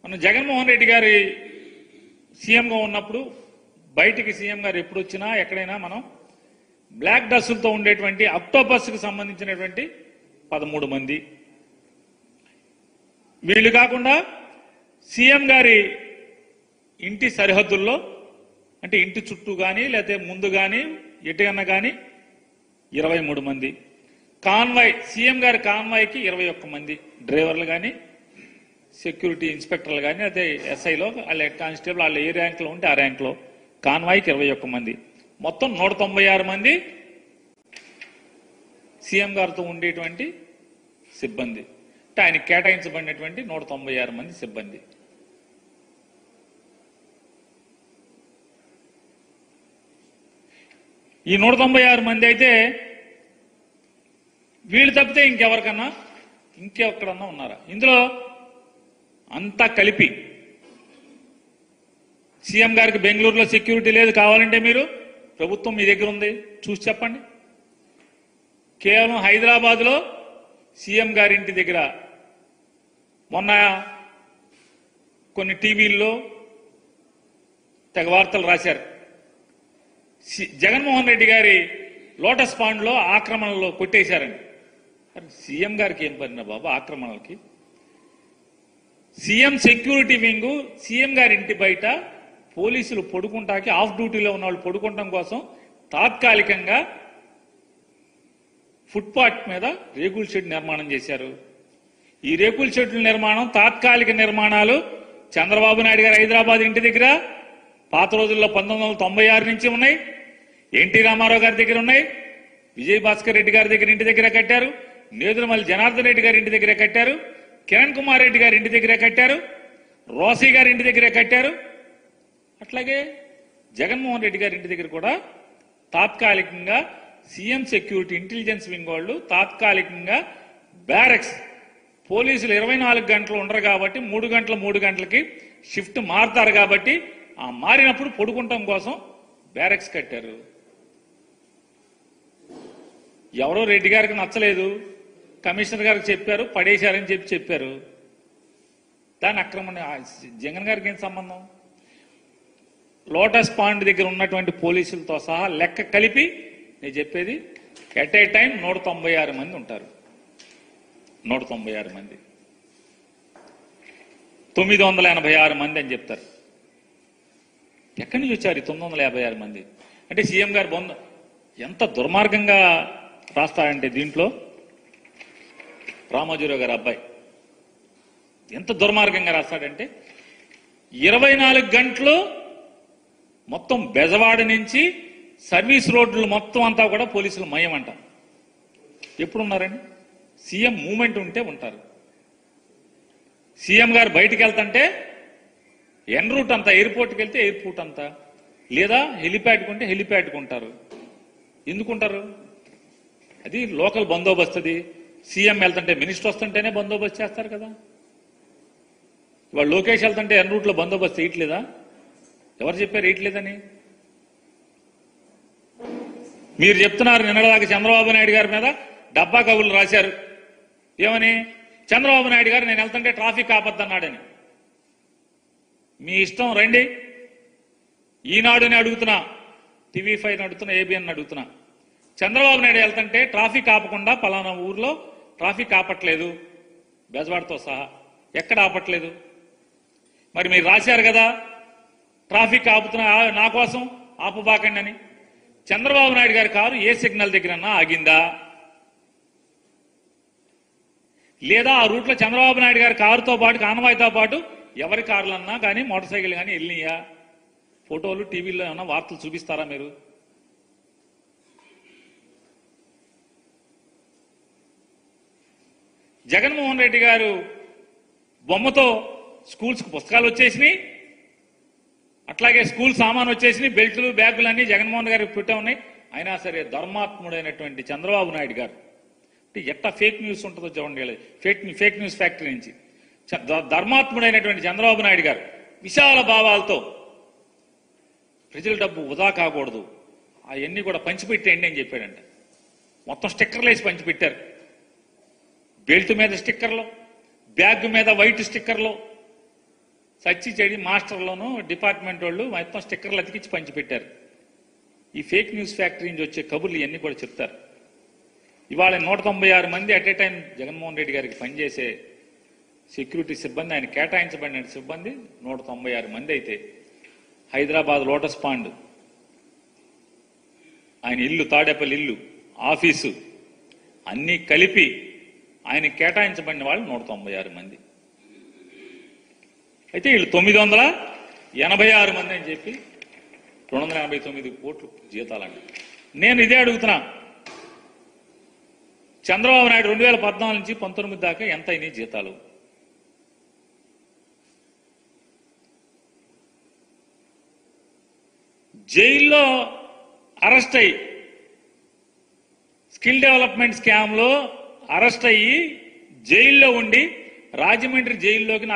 మన జగన్మోహన్ రెడ్డి గారి సీఎంగా ఉన్నప్పుడు బయటికి సీఎం గారు ఎప్పుడు వచ్చినా ఎక్కడైనా మనం బ్లాక్ డ్రెస్సులతో ఉండేటువంటి అక్టోపస్కి సంబంధించినటువంటి 13 మంది, వీళ్ళు కాకుండా సీఎం గారి ఇంటి సరిహద్దుల్లో అంటే ఇంటి చుట్టూ కానీ లేకపోతే ముందు కానీ ఎటుకన్నా కానీ 23 మంది, కాన్వాయ్ సీఎం గారి కాన్వాయ్కి 21 మంది డ్రైవర్లు కానీ సెక్యూరిటీ ఇన్స్పెక్టర్లు కానీ అదే ఎస్ఐలో వాళ్ళ కానిస్టేబుల్ వాళ్ళ ఏ ర్యాంక్లో ఉంటే ఆ ర్యాంక్లో కాన్వాయ్కి 21 మంది, మొత్తం 196 మంది సీఎం గారితో ఉండేటువంటి సిబ్బంది. అంటే ఆయన కేటాయించబడినటువంటి 196 మంది సిబ్బంది. ఈ 196 మంది అయితే వీళ్ళు తప్పితే ఇంకెక్కడన్నా ఉన్నారా? ఇందులో అంతా కలిపి సీఎం గారికి బెంగళూరులో సెక్యూరిటీ లేదు, కావాలంటే మీరు ప్రభుత్వం మీ దగ్గర ఉంది చూసి చెప్పండి. కేవలం హైదరాబాద్లో సీఎం గారి ఇంటి దగ్గర మొన్న కొన్ని టీవీల్లో తెగ వార్తలు రాశారు. జగన్మోహన్ రెడ్డి గారి లోటస్ పాండ్లో ఆక్రమణలో కొట్టేశారని. సీఎం గారికి ఏం పడినా బాబు ఆక్రమణలకి? సీఎం సెక్యూరిటీ వింగ్ సీఎం గారి ఇంటి బయట పోలీసులు పడుకుంటాకి ఆఫ్ డ్యూటీలో ఉన్న వాళ్ళు పడుకుంటాం కోసం తాత్కాలికంగా ఫుట్పాత్ మీద రేకుల షెడ్ నిర్మాణం చేశారు. ఈ రేకుల షెడ్ల నిర్మాణం తాత్కాలిక నిర్మాణాలు చంద్రబాబు నాయుడు గారు హైదరాబాద్ ఇంటి దగ్గర పాత రోజుల్లో 1996 నుంచి ఉన్నాయి, ఎన్టీ రామారావు గారి దగ్గర ఉన్నాయి, విజయభాస్కర్ రెడ్డి గారి దగ్గర ఇంటి దగ్గర కట్టారు, నేదురుమల్లి జనార్దన్ రెడ్డి గారి ఇంటి దగ్గర కట్టారు, కిరణ్ కుమార్ రెడ్డి గారి ఇంటి దగ్గర కట్టారు, రోసీ గారి ఇంటి దగ్గర కట్టారు. అట్లాగే జగన్మోహన్ రెడ్డి గారి ఇంటి దగ్గర కూడా తాత్కాలికంగా సీఎం సెక్యూరిటీ ఇంటెలిజెన్స్ వింగ్ వాళ్ళు తాత్కాలికంగా బ్యారక్స్ పోలీసులు 24 గంటలు ఉండరు కాబట్టి 3 గంటలకి షిఫ్ట్ మారుతారు కాబట్టి ఆ మారినప్పుడు పడుకుంటాం కోసం బ్యారక్స్ కట్టారు. ఎవరో రెడ్డి గారికి నచ్చలేదు, కమిషనర్ గారికి చెప్పారు, పడేశారని చెప్పారు. దాని ఆక్రమణ జగన్ గారికి ఏం సంబంధం? లోటస్ పాండ్ దగ్గర ఉన్నటువంటి పోలీసులతో సహా లెక్క కలిపి నేను చెప్పేది ఎట్ ఏ టైం 196 మంది ఉంటారు. 196 మంది, 986 మంది అని చెప్తారు. ఎక్కడి నుంచి వచ్చారు 956 మంది? అంటే సీఎం గారు ఎంత దుర్మార్గంగా రాస్తాడంటే దీంట్లో రామోజీరావు గారి అబ్బాయి ఎంత దుర్మార్గంగా రాస్తాడంటే 24 గంటలు మొత్తం బెజవాడ నుంచి సర్వీస్ రోడ్లు మొత్తం అంతా కూడా పోలీసులు మయమంట. ఎప్పుడున్నారండి? సీఎం మూమెంట్ ఉంటే ఉంటారు. సీఎం గారు బయటికి వెళ్తుంటే ఎన్ రూట్ అంతా, ఎయిర్పోర్ట్కి వెళ్తే ఎయిర్పోర్ట్ అంతా, లేదా హెలిప్యాడ్కి ఉంటే హెలిప్యాడ్కి ఉంటారు. ఎందుకుంటారు? అది లోకల్ బందోబస్తు. అది సీఎం వెళ్తుంటే మినిస్టర్ వస్తుంటేనే బందోబస్తు చేస్తారు కదా. ఇవాళ లోకేష్ వెళ్తుంటే ఎన్ రూట్లో బందోబస్తు వేయట్లేదా? ఎవరు చెప్పారు వేయట్లేదని? మీరు చెప్తున్నారు నిన్నటిదాకా చంద్రబాబు నాయుడు గారి మీద డబ్బా కబుర్లు రాశారు. ఏమని? చంద్రబాబు నాయుడు గారు నేను వెళ్తుంటే ట్రాఫిక్ ఆపద్దన్నాడని. మీ ఇష్టం, రండి. ఈనాడుని అడుగుతున్నా, టీవీ5 అడుగుతున్నా, ఏబిఎన్ అడుగుతున్నా. చంద్రబాబు నాయుడు వెళ్తుంటే ట్రాఫిక్ ఆపకుండా పలానా ఊర్లో ట్రాఫిక్ ఆపట్లేదు, బెజవాడతో సహా ఎక్కడ ఆపట్లేదు. మరి మీరు రాశారు కదా ట్రాఫిక్ ఆపుతున్నా నా కోసం ఆపబాకండి అని. చంద్రబాబు నాయుడు గారి కారు ఏ సిగ్నల్ దగ్గరన్నా ఆగిందా? లేదా ఆ రూట్లో చంద్రబాబు నాయుడు గారి కారుతో పాటు కాన్వాయ్తో పాటు ఎవరి కార్లన్నా కానీ మోటార్ సైకిల్ కానీ వెళ్ళినాయా? ఫోటోలు టీవీలో ఏమన్నా వార్తలు చూపిస్తారా మీరు? జగన్మోహన్ రెడ్డి గారు బొమ్మతో స్కూల్స్కి పుస్తకాలు వచ్చేసినాయి, అట్లాగే స్కూల్ సామాన్ వచ్చేసినాయి, బెల్టులు బ్యాగులు అన్ని జగన్మోహన్ గారికి పెట్టే ఉన్నాయి. అయినా సరే ధర్మాత్ముడైనటువంటి చంద్రబాబు నాయుడు గారు అంటే ఎట్లా ఫేక్ న్యూస్ ఉంటుందో చూడండి. ఫేక్ న్యూస్ ఫ్యాక్టరీ నుంచి ధర్మాత్ముడైనటువంటి చంద్రబాబు నాయుడు గారు విశాల భావాలతో ప్రజల డబ్బు వృధా కాకూడదు, అవన్నీ కూడా పంచిపెట్టేయండి అని చెప్పాడంట. మొత్తం స్టిక్కర్లు వేసి పంచిపెట్టారు. బెల్ట్ మీద స్టిక్కర్లు, బ్యాగ్ మీద వైట్ స్టిక్కర్లు, చచ్చి చెడి మాస్టర్లోనూ డిపార్ట్మెంట్ వాళ్ళు మొత్తం స్టిక్కర్లు అతికించి పంచిపెట్టారు. ఈ ఫేక్ న్యూస్ ఫ్యాక్టరీ నుంచి వచ్చే కబుర్లు ఇవన్నీ కూడా చెప్తారు. ఇవాళ 196 మంది at a time Jaganmohan Reddy గారికి పనిచేసే సెక్యూరిటీ సిబ్బంది, ఆయన కేటాయించబడిన సిబ్బంది 196 మంది అయితే హైదరాబాద్ లోటస్ పాండ్, ఆయన ఇల్లు, తాడేపల్లి ఇల్లు, ఆఫీసు అన్నీ కలిపి ఆయన కేటాయించబడిన వాళ్ళు 196 మంది. అయితే వీళ్ళు 986 మంది అని చెప్పి 289 కోట్లు జీతాలండి. నేను ఇదే అడుగుతున్నా, చంద్రబాబు నాయుడు 2014 నుంచి 19 దాకా ఎంత అయినాయి జీతాలు? జైల్లో అరెస్ట్ అయ్యి స్కిల్ డెవలప్మెంట్ స్కామ్ లో అరెస్ట్ అయ్యి జైల్లో ఉండి రాజమండ్రి జైల్లోకి